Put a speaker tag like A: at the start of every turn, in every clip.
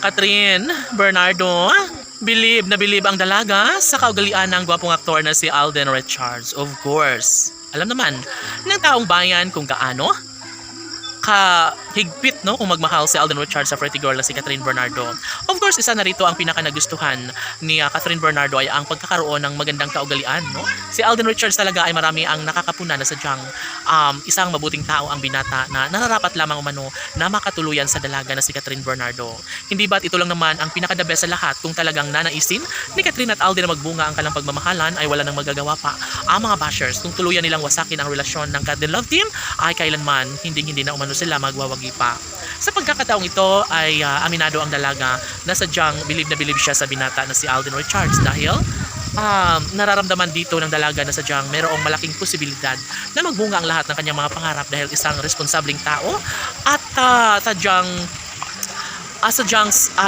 A: Catherine Bernardo, bilib na bilib ang dalaga sa kaugalian ng gwapong aktor na si Alden Richards. Of course, alam naman ng taong bayan kung gaano kahigpit no kung magmahal si Alden Richards sa pretty girl na si Catherine Bernardo. Of course, isa na rito ang pinaka nagustuhan ni Catherine Bernardo ay ang pagkakaroon ng magandang kaugalian, no? Si Alden Richards talaga ay marami ang nakakapuna na sadyang isang mabuting tao ang binata na nararapat lamang umano na makatuluyan sa dalaga na si Catherine Bernardo. Hindi ba't ito lang naman ang pinaka the best sa lahat kung talagang nanaisin ni Catherine at Alden na magbunga ang kalang pagmamahalan ay wala nang magagawa pa ang mga bashers kung tuluyan nilang wasakin ang relasyon ng Kat Love Team ay kailanman hindi na umano sila magwawagi pa. Sa pagkakataong ito ay aminado ang dalaga na sadyang bilib na bilib siya sa binata na si Alden Richards dahil nararamdaman dito ng dalaga na sadyang mayroong malaking posibilidad na magbunga ang lahat ng kanyang mga pangarap dahil isang responsableng tao at sadyang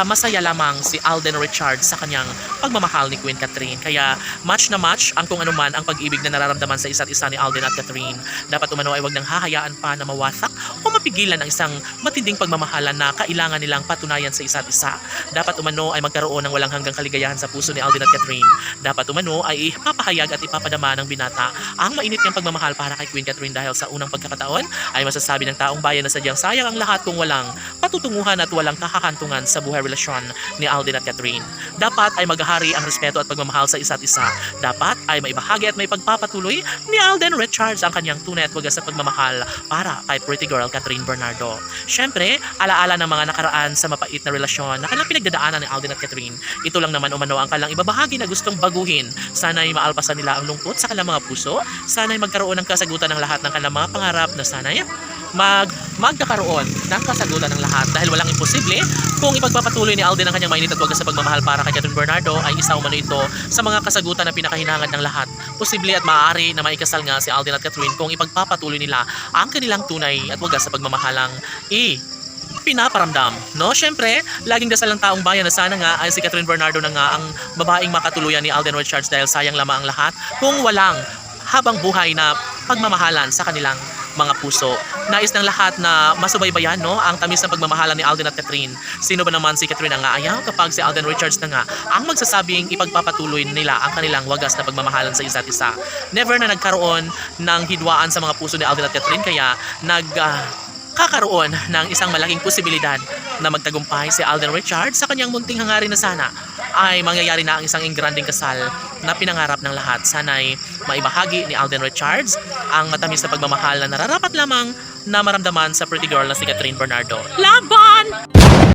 A: masaya lamang si Alden Richards sa kanyang pagmamahal ni Queen Catherine. Kaya match na match ang kung anuman ang pag-ibig na nararamdaman sa isa't isa ni Alden at Catherine. Dapat umano ay wag nang hahayaan pa na mawasak o mapigilan ang isang matinding pagmamahalan na kailangan nilang patunayan sa isa't isa. Dapat umano ay magkaroon ng walang hanggang kaligayahan sa puso ni Alden at Catherine. Dapat umano ay ipapahayag at ipapadama ng binata ang mainit niyang pagmamahal para kay Queen Catherine dahil sa unang pagkakataon ay masasabi ng taong bayan na sadyang sayang ang lahat kung walang patutunguhan at walang kahahantungan sa buhay relasyon ni Alden at Catherine. Dapat ay maghahari ang respeto at pagmamahal sa isa't isa. Dapat ay maibahagi at may pagpapatuloy ni Alden Richards ang kanyang tunay at wagas na pagmamahal para kay pretty girl Catherine Bernardo. Siyempre, alaala ng mga nakaraan sa mapait na relasyon na kanilang pinagdadaanan ni Alden at Catherine. Ito lang naman umano ang kalang ibabahagi na gustong baguhin. Sana'y maalpasan nila ang lungkot sa kanilang mga puso. Sana'y magkaroon ng kasagutan ng lahat ng kanilang mga pangarap na sana'y magkakaroon ng kasagutan ng lahat dahil walang imposible kung ipagpapatuloy ni Alden ang kanyang mainit at wagas sa pagmamahal para kay Catherine Bernardo ay isa umano ito sa mga kasagutan na pinakahinangad ng lahat. Posible at maaari na maikasal nga si Alden at Catherine kung ipagpapatuloy nila ang kanilang tunay at wagas sa pagmamahalang pinaparamdam, no? Syempre, laging dasal ng taong bayan na sana nga ay si Catherine Bernardo na nga ang babaeng makatuluyan ni Alden Richards dahil sayang lamang ang lahat kung walang habang buhay na pagmamahalan sa kanilang mga puso. Nais ng lahat na masubaybayan no ang tamis ng pagmamahalan ni Alden at Catherine. Sino ba naman si Catherine ang aayaw kapag si Alden Richards na nga ang magsasabing ipagpapatuloy nila ang kanilang wagas na pagmamahalan sa isa't isa. Never na nagkaroon ng hidwaan sa mga puso ni Alden at Catherine kaya kakaroon ng isang malaking posibilidad na magtagumpay si Alden Richards sa kanyang munting hangarin na sana ay mangyayari na ang isang engranding kasal na pinangarap ng lahat. Sana'y maibahagi ni Alden Richards ang matamis na pagmamahal na nararapat lamang na maramdaman sa pretty girl na si Catherine Bernardo. Laban!